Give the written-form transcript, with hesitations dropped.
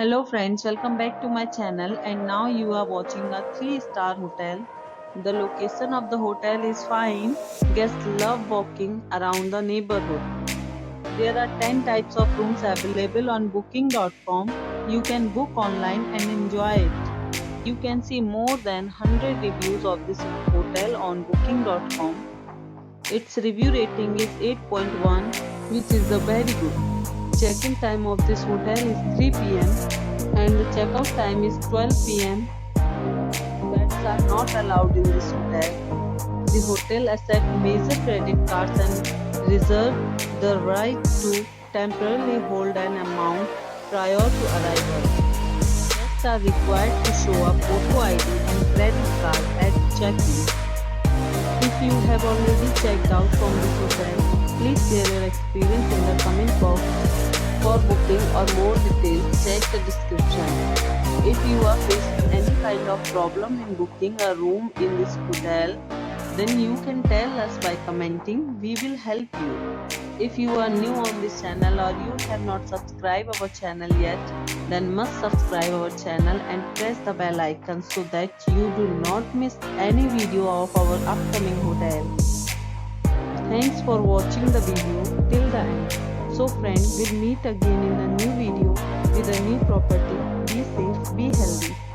Hello friends, welcome back to my channel and now you are watching a 3-star hotel. The location of the hotel is fine. Guests love walking around the neighborhood. There are 10 types of rooms available on booking.com. You can book online and enjoy it. You can see more than 100 reviews of this hotel on booking.com. Its review rating is 8.1, which is the very good. Check-in time of this hotel is 3 p.m. and the checkout time is 12 p.m. Pets are not allowed in this hotel. The hotel accepts major credit cards and reserve the right to temporarily hold an amount prior to arrival. Guests are required to show a photo ID and credit card at check-in. If you have already checked out from this hotel, please share your experience in the comment box. For booking or more details, check the description. If you are facing any kind of problem in booking a room in this hotel, then you can tell us by commenting. We will help you. If you are new on this channel or you have not subscribed our channel yet, then must subscribe our channel and press the bell icon so that you do not miss any video of our upcoming hotel. Thanks for watching the video till the end. So friends, we'll meet again in a new video with a new property. Be safe, be healthy.